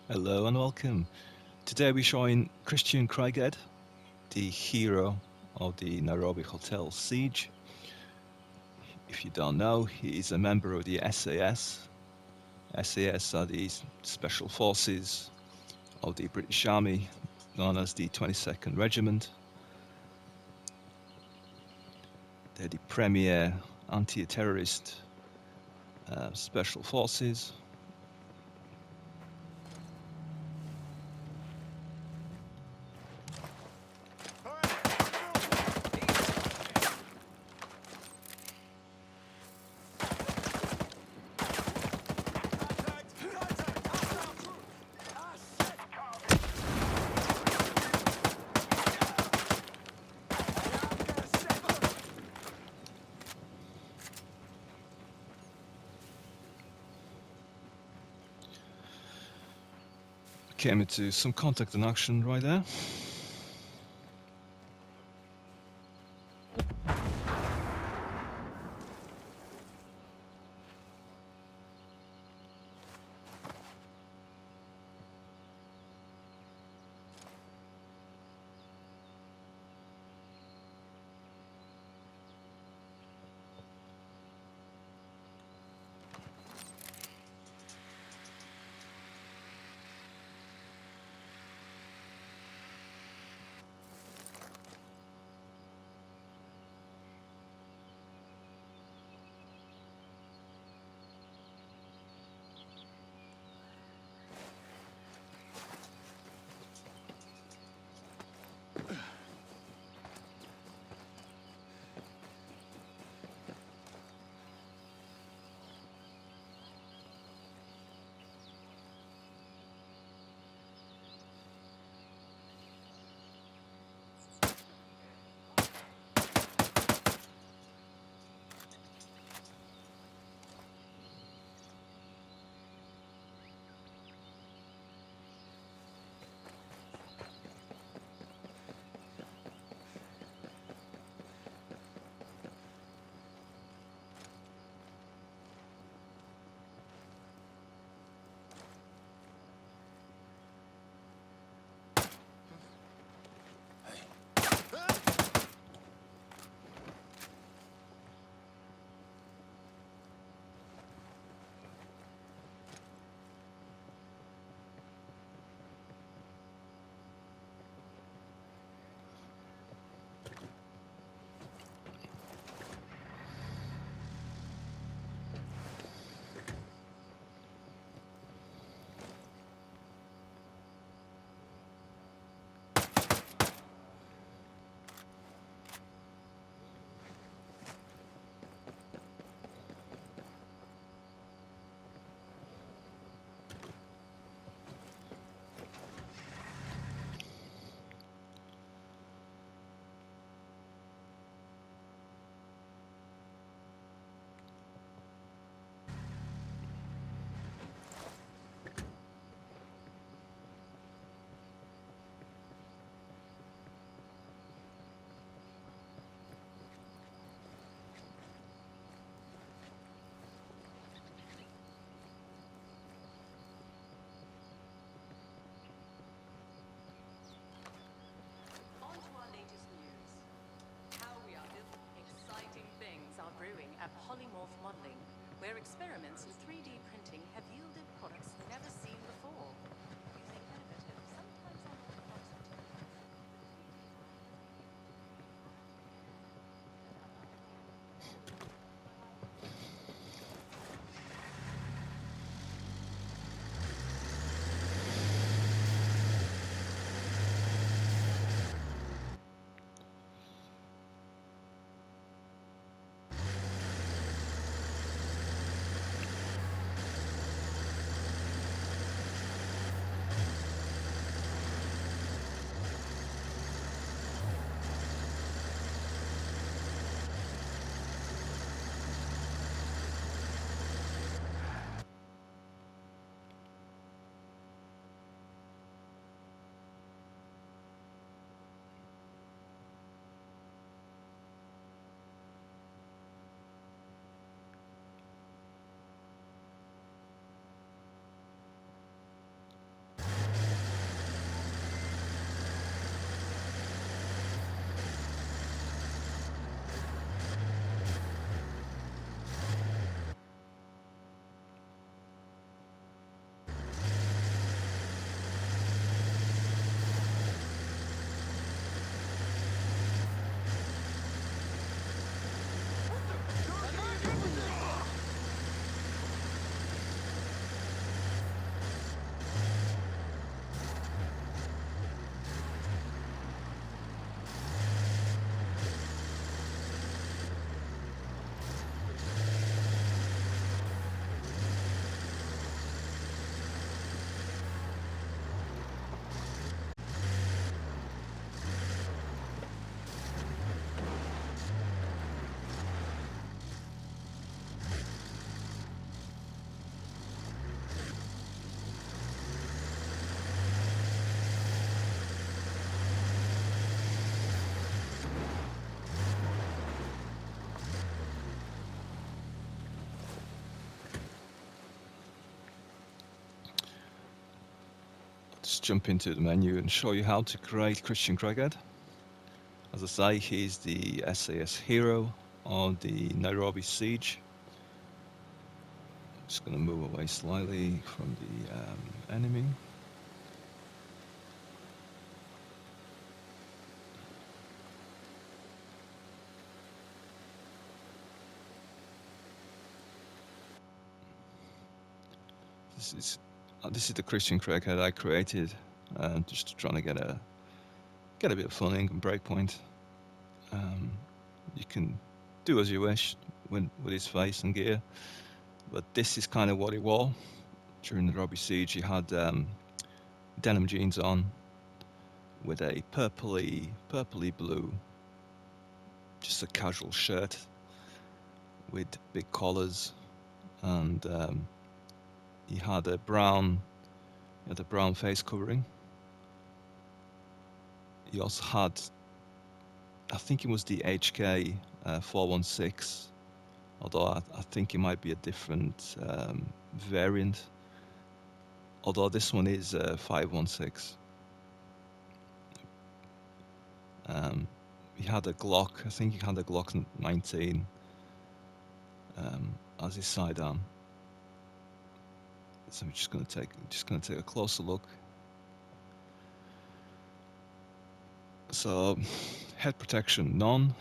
Hello and welcome. Today we're showing Christian Craighead, the hero of the Nairobi hotel siege. If you don't know, he is a member of the SAS. SAS are the special forces of the British Army, known as the 22nd Regiment. They're the premier anti-terrorist special forces. Came into some contact and action right there. Brewing at polymorph modeling, where experiments in 3D printing have yielded products never seen before. Using innovative, sometimes unorthodox materials. just jump into the menu and show you how to create Christian Craighead. As I say, he's the SAS hero of the Nairobi siege. Just going to move away slightly from the enemy. This is the Christian Craighead I created, just trying to get a bit of fun in Breakpoint. You can do as you wish with his face and gear, but this is kind of what he wore during the Nairobi siege. He had denim jeans on with a purpley blue, just a casual shirt with big collars, and he had a brown face covering. He also had, I think it was the HK 416, although I think it might be a different variant. Although this one is 516. He had a Glock. I think he had a Glock 19 as his sidearm. So I'm just going to take a closer look. So head protection none.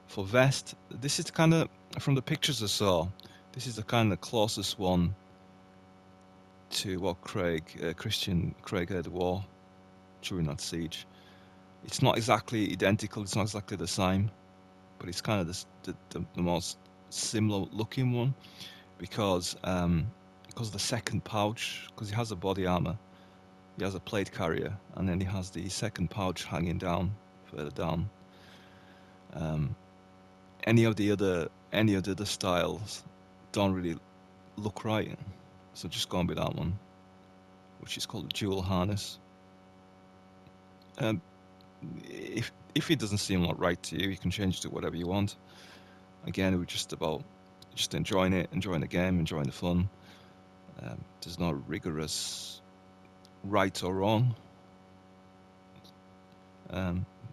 For vest, this is kind of, from the pictures I saw, this is the kind of closest one to what Christian Craighead wore during that siege. It's not exactly identical, it's not exactly the same, but it's kind of the most similar looking one, because of the second pouch, because he has a body armor, he has a plate carrier, and then he has the second pouch hanging down further down. Any of the other styles don't really look right, so just going with that one, which is called a dual harness. If it doesn't seem like right to you, you can change it to whatever you want. Again, we're just about enjoying it, enjoying the game, enjoying the fun. There's no rigorous right or wrong.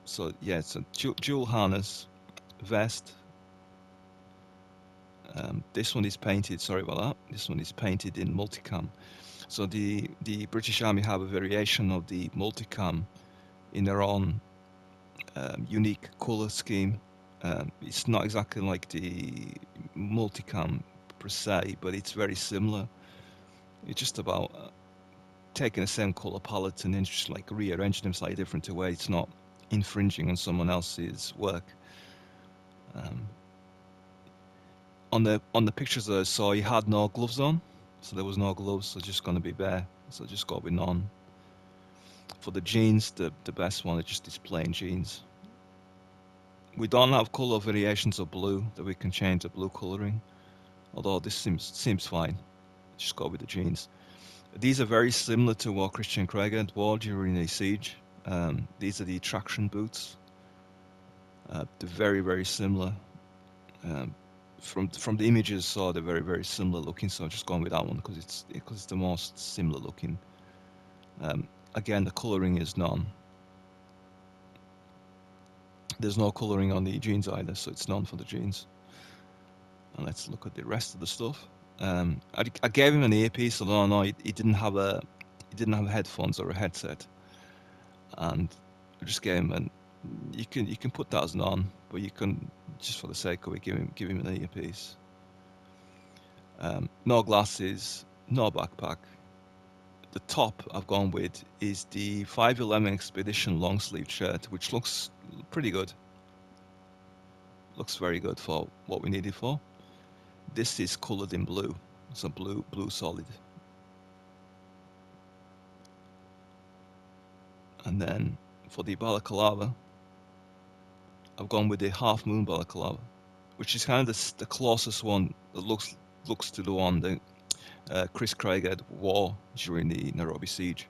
So yeah, it's a dual harness, vest. This one is painted. Sorry about that. This one is painted in multicam. So the British Army have a variation of the multicam in their own unique color scheme. It's not exactly like the multicam per se, but it's very similar. It's just about taking the same color palette and then just like rearranging them slightly different to where it's not infringing on someone else's work. On the pictures that I saw, he had no gloves on, so there was no gloves, so just going to be bare, so just go with none. For the jeans, the best one is just these plain jeans. We don't have color variations of blue that we can change the blue coloring, although this seems fine. Just go with the jeans. These are very similar to what Christian Craighead wore during the siege. These are the traction boots. They're very, very similar. From the images, so they're very, very similar looking. So I'm just going with that one because it's the most similar looking. Again, the coloring is none. There's no coloring on the jeans either, so it's none for the jeans. And let's look at the rest of the stuff. I gave him an earpiece, although no, he didn't have headphones or a headset, and I just gave him an. You can put that as none, but you can, just for the sake of it, give him an earpiece. No glasses, no backpack. The top I've gone with is the 511 Expedition long sleeve shirt, which looks pretty good. Looks very good for what we need it for. This is colored in blue, so blue solid. And then for the balaclava, I've gone with the half moon balaclava, which is kind of the closest one that looks to the one that Chris Craighead wore during the Nairobi siege.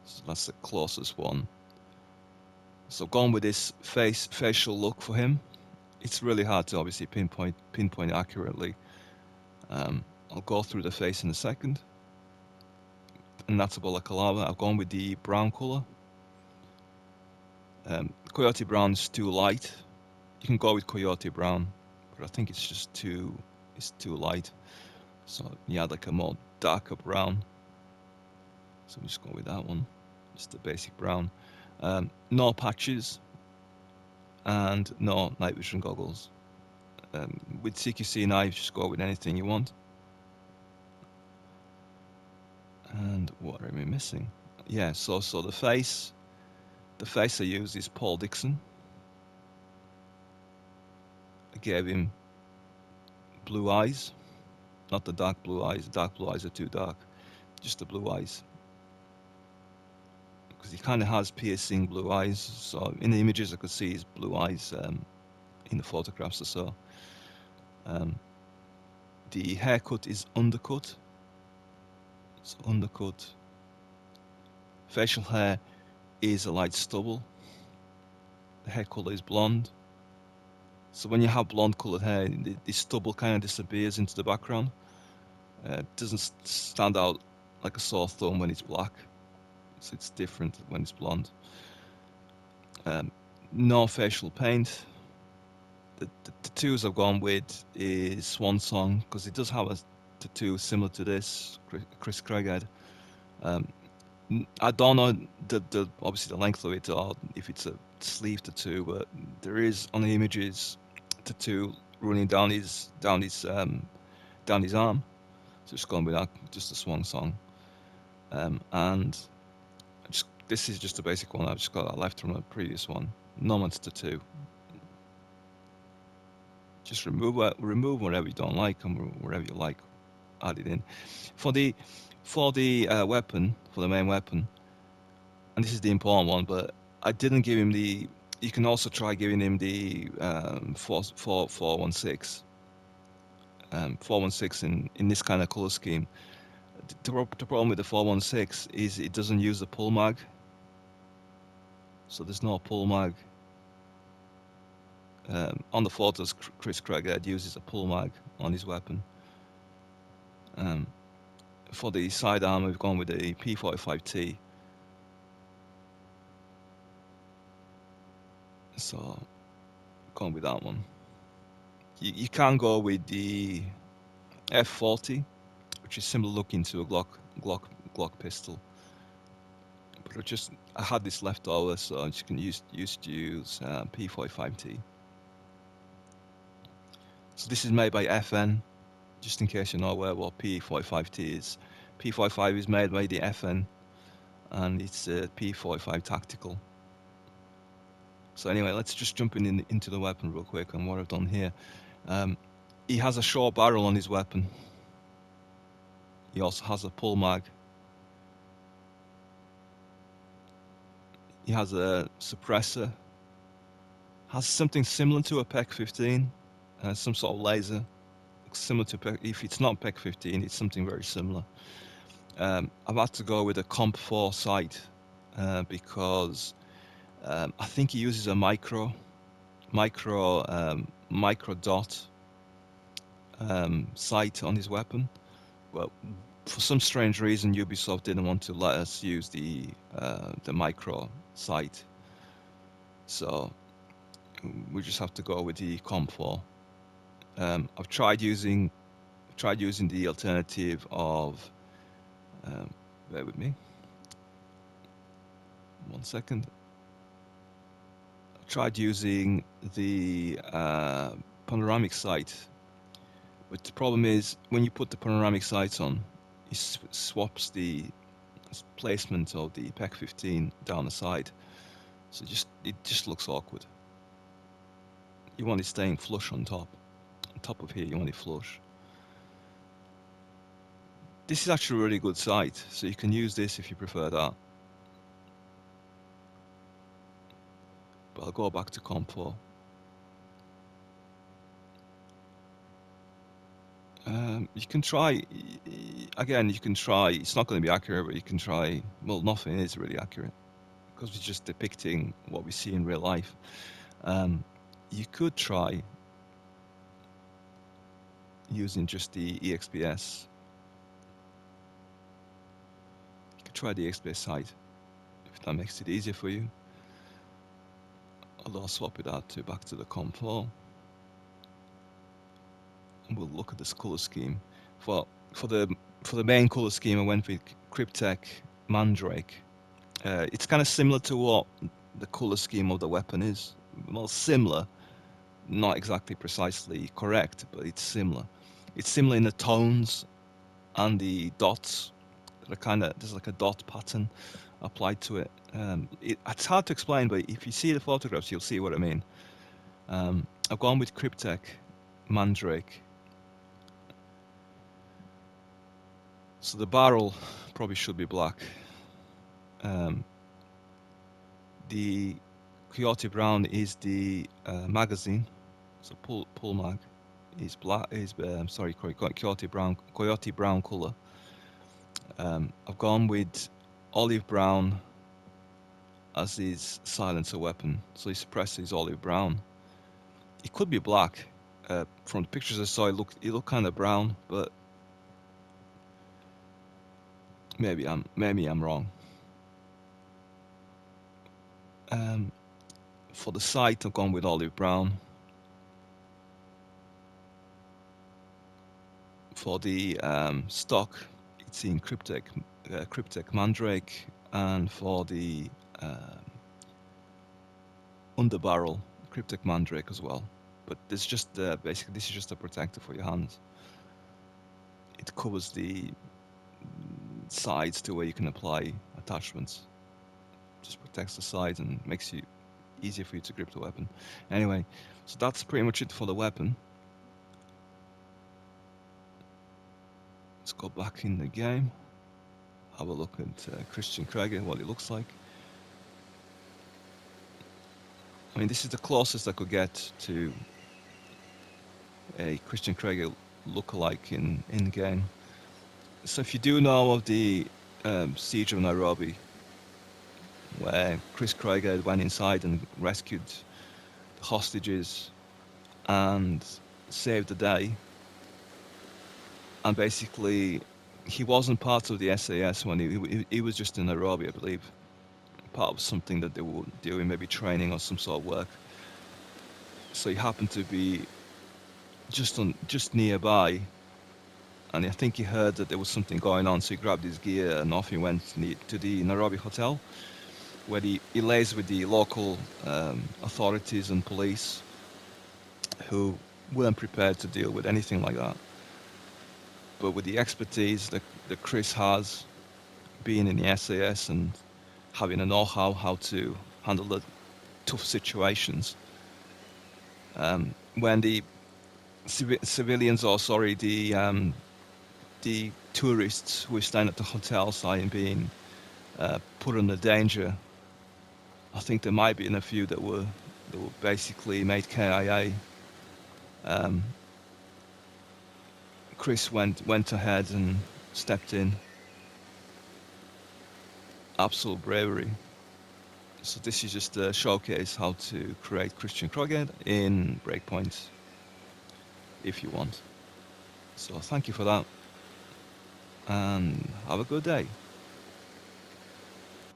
So that's the closest one. So gone with this facial look for him. It's really hard to obviously pinpoint accurately. I'll go through the face in a second. and that's a balaclava. I've gone with the brown colour. Coyote brown is too light. You can go with coyote brown, but I think it's too light. So you add like a more darker brown. So we just go with that one, just the basic brown. No patches and no night vision goggles. With CQC knives, just go with anything you want. And what are we missing? Yeah, so the face I use is Paul Dixon. I gave him blue eyes, not the dark blue eyes. The dark blue eyes are too dark. Just the blue eyes, because he kind of has piercing blue eyes. So in the images, I could see his blue eyes in the photographs or so. The haircut is undercut. So undercut. Facial hair is a light stubble. The hair color is blonde. So when you have blonde colored hair, the stubble kind of disappears into the background. It doesn't stand out like a sore thumb when it's black. So it's different when it's blonde. No facial paint. The tattoos I've gone with is Swan Song, because it does have a tattoo similar to this, Chris Craighead. I don't know the obviously the length of it, or if it's a sleeve tattoo, but there is on the images tattoo running down his arm. So just going with that, just a Swan Song. And this is just a basic one. I've just got that left from a previous one. No one's tattoo. Just remove whatever you don't like, and wherever you like, add it in. For the weapon, for the main weapon, and this is the important one, but I didn't give him the. You can also try giving him the 416. 416 in this kind of color scheme. The problem with the 416 is it doesn't use the pull mag. So there's no pull mag. On the photos, Chris Craighead uses a pull mag on his weapon. For the sidearm, we've gone with the P45T. So, gone with that one. You can go with the F40, which is similar looking to a Glock pistol. But I had this left over, so I just can use P45T. So this is made by FN, just in case you know what P45T is. P45 is made by the FN, and it's a P45 Tactical. So anyway, let's just jump into the weapon real quick and what I've done here. He has a short barrel on his weapon. He also has a pull mag. He has a suppressor. Has something similar to a PEC 15, some sort of laser. Similar to PEC. If it's not PEC 15, it's something very similar. I've had to go with a Comp 4 sight because I think he uses a micro dot sight on his weapon. Well, for some strange reason, Ubisoft didn't want to let us use the micro sight, so we just have to go with the Comp 4. I've tried using the alternative of. Bear with me. 1 second. I tried using the panoramic sight, but the problem is when you put the panoramic sights on, it swaps the placement of the PEC 15 down the side, so it just looks awkward. You want it staying flush on top. On top of here, you want it flush. This is actually a really good sight, so you can use this if you prefer that. But I'll go back to Comp 4. You can try, again, it's not going to be accurate, but you can try, well, nothing is really accurate, because we're just depicting what we see in real life. You could try using just the EXPS. You try the XP side if that makes it easier for you. I'll swap it out to back to the comp floor. And we'll look at this color scheme. For the main color scheme, I went with Cryptek Mandrake. It's kind of similar to what the color scheme of the weapon is. Well, similar, not exactly precisely correct, but it's similar. It's similar in the tones and the dots. There's like a dot pattern applied to it. It's hard to explain, but if you see the photographs, you'll see what I mean. I've gone with Cryptek Mandrake. So the barrel probably should be black. The Coyote Brown is the magazine, so pull mag is black. Coyote Brown color. I've gone with olive brown as his silencer weapon, so his suppressor is olive brown. It could be black. From the pictures I saw, it looked kind of brown, but maybe I'm wrong. For the sight, I've gone with olive brown. For the stock, it's in Cryptek Mandrake, and for the underbarrel, Cryptek Mandrake as well. But this just basically this is just a protector for your hands. It covers the sides to where you can apply attachments. Just protects the sides and makes it easier for you to grip the weapon. Anyway, so that's pretty much it for the weapon. Let's go back in the game. Have a look at Christian Krieger, what it looks like. I mean, this is the closest I could get to a Christian Krieger look-alike in game. So if you do know of the Siege of Nairobi, where Chris Krieger went inside and rescued the hostages and saved the day, and basically he wasn't part of the SAS when he was just in Nairobi, I believe, part of something that they were doing, maybe training or some sort of work. So he happened to be just nearby, and I think he heard that there was something going on, so he grabbed his gear and off he went to the Nairobi hotel, where he liaised with the local authorities and police, who weren't prepared to deal with anything like that. But with the expertise that Chris has, being in the SAS and having a know-how how to handle the tough situations, when the civilians, or sorry, the tourists who were staying at the hotel site being put under danger, I think there might be a few that were basically made KIA. Chris went ahead and stepped in. Absolute bravery. So this is just a showcase how to create Christian Krieger in Breakpoint, if you want. So thank you for that, and have a good day.